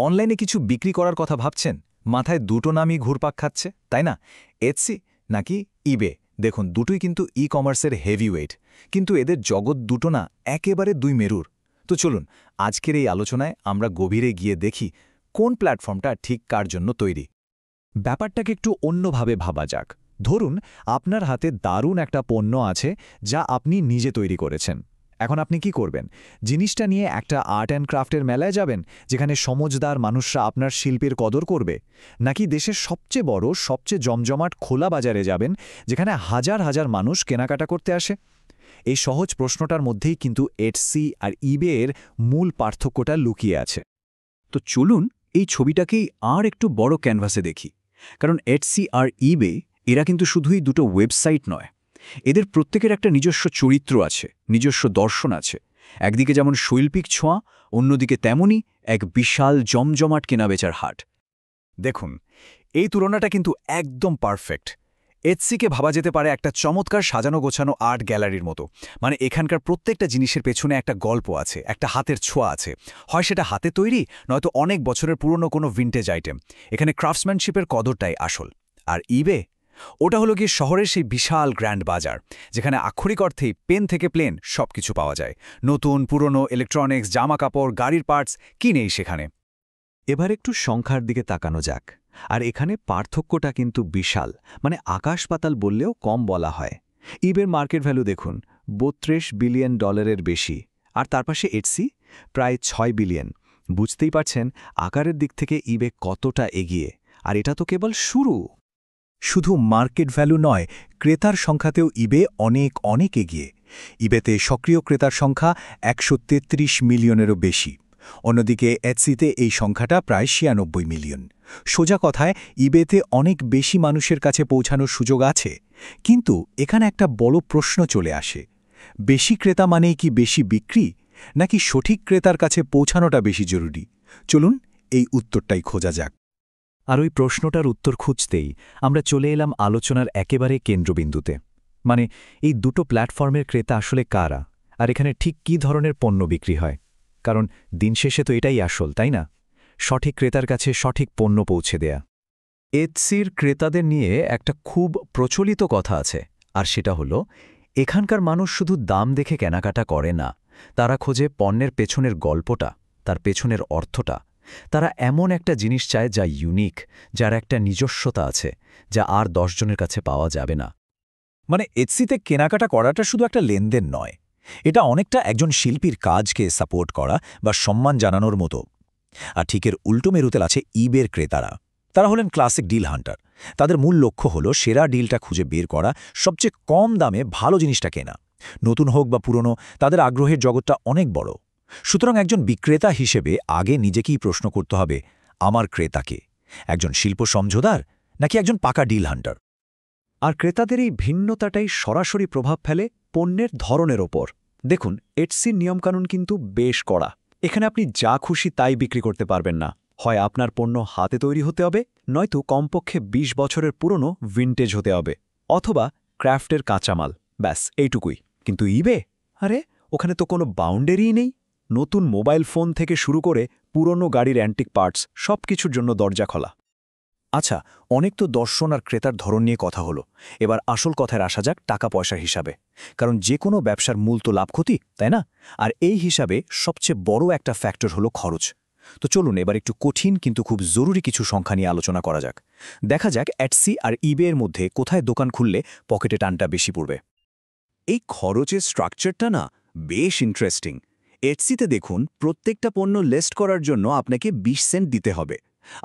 অনলাইনে কিছু বিক্রি করার কথা ভাবছেন, মাথায় দুটো নামই ঘুরপাক খাচ্ছে, তাই না? এটসি নাকি ইবে। দেখুন, দুটোই কিন্তু ই কমার্সের হেভিওয়েট, কিন্তু এদের জগৎ দুটো না একেবারে দুই মেরুর। তো চলুন, আজকের এই আলোচনায় আমরা গভীরে গিয়ে দেখি কোন প্ল্যাটফর্মটা ঠিক কার জন্য তৈরি। ব্যাপারটাকে একটু অন্যভাবে ভাবা যাক। ধরুন, আপনার হাতে দারুণ একটা পণ্য আছে যা আপনি নিজে তৈরি করেছেন। এখন আপনি কি করবেন? জিনিসটা নিয়ে একটা আর্ট অ্যান্ড ক্রাফটের মেলায় যাবেন, যেখানে সমজদার মানুষরা আপনার শিল্পের কদর করবে? নাকি দেশের সবচেয়ে বড়, সবচেয়ে জমজমাট খোলা বাজারে যাবেন, যেখানে হাজার হাজার মানুষ কেনাকাটা করতে আসে? এই সহজ প্রশ্নটার মধ্যেই কিন্তু এটসি আর ইবে এর মূল পার্থক্যটা লুকিয়ে আছে। তো চলুন এই ছবিটাকেই আর একটু বড় ক্যানভাসে দেখি। কারণ এটসি আর ইবে এরা কিন্তু শুধুই দুটো ওয়েবসাইট নয়, এদের প্রত্যেকের একটা নিজস্ব চরিত্র আছে, নিজস্ব দর্শন আছে। একদিকে যেমন শৈল্পিক ছোঁয়া, অন্যদিকে তেমনই এক বিশাল জমজমাট কেনাবেচার হাট। দেখুন, এই তুলনাটা কিন্তু একদম পারফেক্ট। এটসিকে ভাবা যেতে পারে একটা চমৎকার সাজানো গোছানো আর্ট গ্যালারির মতো। মানে এখানকার প্রত্যেকটা জিনিসের পেছনে একটা গল্প আছে, একটা হাতের ছোঁয়া আছে। হয় সেটা হাতে তৈরি, নয়তো অনেক বছরের পুরনো কোনো ভিন্টেজ আইটেম। এখানে ক্রাফটসম্যানশিপের কদরটাই আসল। আর ইবে, ওটা হলো গিয়ে শহরের সেই বিশাল গ্র্যান্ড বাজার, যেখানে আক্ষরিক অর্থেই পেন থেকে প্লেন সব কিছু পাওয়া যায়। নতুন, পুরনো, ইলেকট্রনিক্স, জামা কাপড়, গাড়ির পার্টস, কি নেই সেখানে। এবার একটু সংখ্যার দিকে তাকানো যাক। আর এখানে পার্থক্যটা কিন্তু বিশাল, মানে আকাশ পাতাল বললেও কম বলা হয়। ইবের মার্কেট ভ্যালু দেখুন, $32 বিলিয়ন বেশি। আর তার পাশে এটসি, প্রায় 6 বিলিয়ন। বুঝতেই পারছেন আকারের দিক থেকে ইবে কতটা এগিয়ে। আর এটা তো কেবল শুরু। শুধু মার্কেট ভ্যালু নয়, ক্রেতার সংখ্যাতেও ইবে অনেক অনেক এগিয়ে। ইবেতে সক্রিয় ক্রেতার সংখ্যা 133 মিলিয়নেরও বেশি। অন্যদিকে এটসিতে এই সংখ্যাটা প্রায় 96 মিলিয়ন। সোজা কথায়, ইবেতে অনেক বেশি মানুষের কাছে পৌঁছানোর সুযোগ আছে। কিন্তু এখানে একটা বড় প্রশ্ন চলে আসে, বেশি ক্রেতা মানেই কি বেশি বিক্রি, নাকি সঠিক ক্রেতার কাছে পৌঁছানোটা বেশি জরুরি? চলুন এই উত্তরটাই খোঁজা যাক। আর ওই প্রশ্নটার উত্তর খুঁজতেই আমরা চলে এলাম আলোচনার একেবারে কেন্দ্রবিন্দুতে। মানে এই দুটো প্ল্যাটফর্মের ক্রেতা আসলে কারা, আর এখানে ঠিক কী ধরনের পণ্য বিক্রি হয়? কারণ দিন শেষে তো এটাই আসল, তাই না? সঠিক ক্রেতার কাছে সঠিক পণ্য পৌঁছে দেয়া। এটসির ক্রেতাদের নিয়ে একটা খুব প্রচলিত কথা আছে, আর সেটা হলো, এখানকার মানুষ শুধু দাম দেখে কেনাকাটা করে না, তারা খোঁজে পণ্যের পেছনের গল্পটা, তার পেছনের অর্থটা। তারা এমন একটা জিনিস চায় যা ইউনিক, যার একটা নিজস্বতা আছে, যা আর 10 জনের কাছে পাওয়া যাবে না। মানে এটসিতে কেনাকাটা করাটা শুধু একটা লেনদেন নয়, এটা অনেকটা একজন শিল্পীর কাজকে সাপোর্ট করা বা সম্মান জানানোর মতো। আর ঠিকের উল্টো মেরুতে আছে ইবের ক্রেতারা। তারা হলেন ক্লাসিক ডিল হান্টার। তাদের মূল লক্ষ্য হলো সেরা ডিলটা খুঁজে বের করা, সবচেয়ে কম দামে ভালো জিনিসটা কেনা। নতুন হোক বা পুরনো, তাদের আগ্রহের জগৎটা অনেক বড়। সুতরাং একজন বিক্রেতা হিসেবে আগে নিজেকেই প্রশ্ন করতে হবে, আমার ক্রেতাকে একজন শিল্প সমঝোদার নাকি একজন পাকা ডিল হান্টার? আর ক্রেতাদের এই ভিন্নতাটাই সরাসরি প্রভাব ফেলে পণ্যের ধরনের ওপর। দেখুন, এটসির নিয়মকানুন কিন্তু বেশ কড়া। এখানে আপনি যা খুশি তাই বিক্রি করতে পারবেন না। হয় আপনার পণ্য হাতে তৈরি হতে হবে, নয়তো কমপক্ষে 20 বছরের পুরনো ভিন্টেজ হতে হবে, অথবা ক্রাফটের কাঁচামাল। ব্যাস এইটুকুই। কিন্তু ইবে, আরে ওখানে তো কোনো বাউন্ডারিই নেই। নতুন মোবাইল ফোন থেকে শুরু করে পুরনো গাড়ির অ্যান্টিক পার্টস, সব কিছুর জন্য দরজা খোলা। আচ্ছা, অনেক তো দর্শন আর ক্রেতার ধরন নিয়ে কথা হলো। এবার আসল কথায় আসা যাক টাকা পয়সার হিসাবে। কারণ যে কোনো ব্যবসার মূল তো লাভ ক্ষতি, তাই না? আর এই হিসাবে সবচেয়ে বড় একটা ফ্যাক্টর হলো খরচ। তো চলুন এবার একটু কঠিন কিন্তু খুব জরুরি কিছু সংখ্যা নিয়ে আলোচনা করা যাক। দেখা যাক এটসি আর ইবে এর মধ্যে কোথায় দোকান খুললে পকেটে টানটা বেশি পড়বে। এই খরচের স্ট্রাকচারটা না বেশ ইন্টারেস্টিং। এটসিতে দেখুন, প্রত্যেকটা পণ্য লিস্ট করার জন্য আপনাকে 20 সেন্ট দিতে হবে,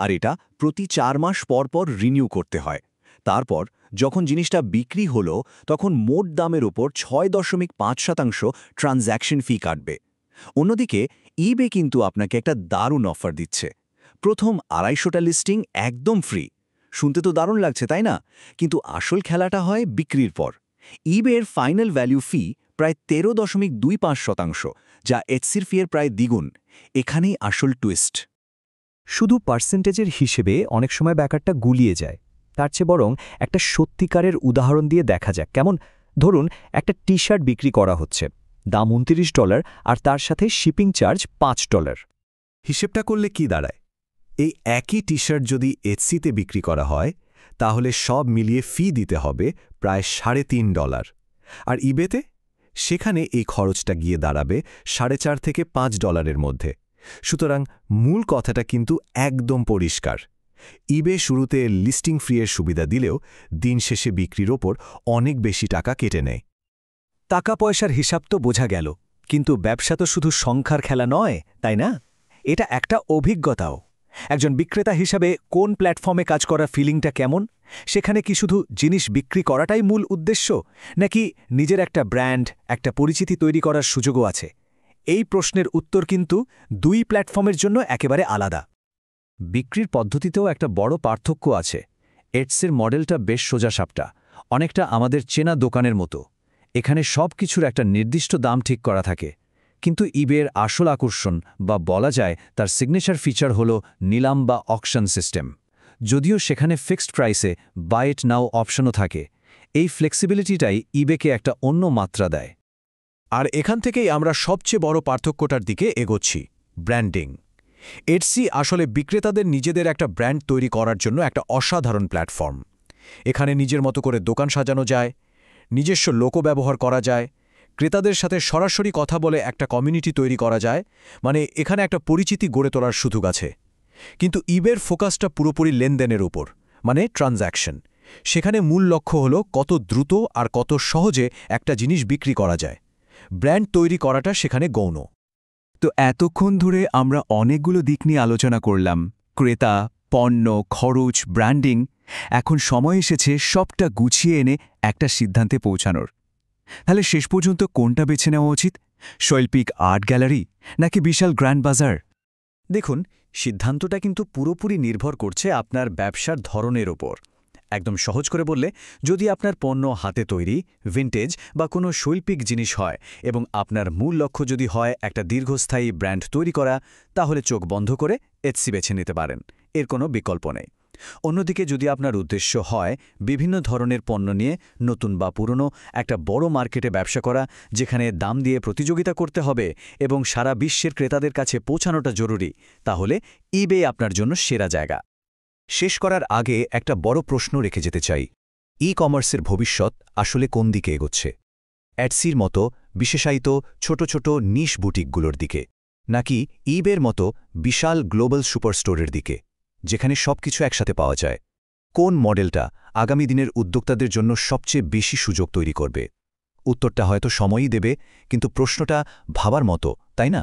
আর এটা প্রতি 4 মাস পর পর রিনিউ করতে হয়। তারপর যখন জিনিসটা বিক্রি হলো, তখন মোট দামের উপর 6.5% ট্রানজ্যাকশন ফি কাটবে। অন্যদিকে ইবে কিন্তু আপনাকে একটা দারুণ অফার দিচ্ছে। প্রথম 250টা লিস্টিং একদম ফ্রি। শুনতে তো দারুণ লাগছে, তাই না? কিন্তু আসল খেলাটা হয় বিক্রির পর। ইবের ফাইনাল ভ্যালু ফি প্রায় 13.25%, যা এটসির ফি এর প্রায় দ্বিগুণ। এখানেই আসল টুইস্ট। শুধু পার্সেন্টেজের হিসেবে অনেক সময় ব্যাপারটা গুলিয়ে যায়। তার চেয়ে বরং একটা সত্যিকারের উদাহরণ দিয়ে দেখা যাক। কেমন? ধরুন, একটা টি শার্ট বিক্রি করা হচ্ছে, দাম $29, আর তার সাথে শিপিং চার্জ $5। হিসেবটা করলে কি দাঁড়ায়? এই একই টি শার্ট যদি এটসিতে বিক্রি করা হয় তাহলে সব মিলিয়ে ফি দিতে হবে প্রায় $3.5 আর ইবেতে সেখানে এই খরচটা গিয়ে দাঁড়াবে $4.5 থেকে $5 মধ্যে। সুতরাং মূল কথাটা কিন্তু একদম পরিষ্কার। ইবে শুরুতে লিস্টিং ফ্রি এর সুবিধা দিলেও দিন শেষে বিক্রির ওপর অনেক বেশি টাকা কেটে নেয়। টাকা পয়সার হিসাব তো বোঝা গেল, কিন্তু ব্যবসা তো শুধু সংখ্যার খেলা নয়, তাই না? এটা একটা অভিজ্ঞতাও। একজন বিক্রেতা হিসাবে কোন প্ল্যাটফর্মে কাজ করার ফিলিংটা কেমন? সেখানে কি শুধু জিনিস বিক্রি করাটাই মূল উদ্দেশ্য, নাকি নিজের একটা ব্র্যান্ড, একটা পরিচিতি তৈরি করার সুযোগও আছে? এই প্রশ্নের উত্তর কিন্তু দুই প্ল্যাটফর্মের জন্য একেবারে আলাদা। বিক্রির পদ্ধতিতেও একটা বড় পার্থক্য আছে। এটসির মডেলটা বেশ সোজাসাপটা, অনেকটা আমাদের চেনা দোকানের মতো। এখানে সব কিছুর একটা নির্দিষ্ট দাম ঠিক করা থাকে। কিন্তু ইবের আসল আকর্ষণ বা বলা যায় তার সিগনেচার ফিচার হল নিলাম বা অকশন সিস্টেম। যদিও সেখানে ফিক্সড প্রাইসে বাই ইট নাও অপশনও থাকে, এই ফ্লেক্সিবিলিটিটাই ইবেকে একটা অন্য মাত্রা দেয়। আর এখান থেকেই আমরা সবচেয়ে বড় পার্থক্যটার দিকে এগোচ্ছি, ব্র্যান্ডিং। এটসি আসলে বিক্রেতাদের নিজেদের একটা ব্র্যান্ড তৈরি করার জন্য একটা অসাধারণ প্ল্যাটফর্ম। এখানে নিজের মতো করে দোকান সাজানো যায়, নিজস্ব লোগো ব্যবহার করা যায়, ক্রেতাদের সাথে সরাসরি কথা বলে একটা কমিউনিটি তৈরি করা যায়, মানে এখানে একটা পরিচিতি গড়ে তোলার সুযোগ আছে। কিন্তু ইবের ফোকাসটা পুরোপুরি লেনদেনের উপর, মানে ট্রানজ্যাকশন। সেখানে মূল লক্ষ্য হলো কত দ্রুত আর কত সহজে একটা জিনিস বিক্রি করা যায়। ব্র্যান্ড তৈরি করাটা সেখানে গৌণ। তো এতক্ষণ ধরে আমরা অনেকগুলো দিক নিয়ে আলোচনা করলাম, ক্রেতা, পণ্য, খরচ, ব্র্যান্ডিং। এখন সময় এসেছে সবটা গুছিয়ে এনে একটা সিদ্ধান্তে পৌঁছানোর। তাহলে শেষ পর্যন্ত কোনটা বেছে নেওয়া উচিত? শৈল্পিক আর্ট গ্যালারি নাকি বিশাল গ্র্যান্ড বাজার? দেখুন, সিদ্ধান্তটা কিন্তু পুরোপুরি নির্ভর করছে আপনার ব্যবসার ধরনের ওপর। একদম সহজ করে বললে, যদি আপনার পণ্য হাতে তৈরি, ভিন্টেজ বা কোনো শৈল্পিক জিনিস হয় এবং আপনার মূল লক্ষ্য যদি হয় একটা দীর্ঘস্থায়ী ব্র্যান্ড তৈরি করা, তাহলে চোখ বন্ধ করে এটসি বেছে নিতে পারেন, এর কোনো বিকল্প নেই। অন্যদিকে যদি আপনার উদ্দেশ্য হয় বিভিন্ন ধরনের পণ্য নিয়ে নতুন বা পুরনো একটা বড় মার্কেটে ব্যবসা করা, যেখানে দাম দিয়ে প্রতিযোগিতা করতে হবে এবং সারা বিশ্বের ক্রেতাদের কাছে পৌঁছানোটা জরুরি, তাহলে ইবে আপনার জন্য সেরা জায়গা। শেষ করার আগে একটা বড় প্রশ্ন রেখে যেতে চাই। ই কমার্সের ভবিষ্যৎ আসলে কোন দিকে এগোচ্ছে? এটসির মতো বিশেষায়িত ছোট ছোট নিশ বুটিকগুলোর দিকে, নাকি ইবের মতো বিশাল গ্লোবাল সুপারস্টোরের দিকে, যেখানে সবকিছু একসাথে পাওয়া যায়? কোন মডেলটা আগামী দিনের উদ্যোক্তাদের জন্য সবচেয়ে বেশি সুযোগ তৈরি করবে? উত্তরটা হয়তো সময়ই দেবে, কিন্তু প্রশ্নটা ভাবার মতো, তাই না?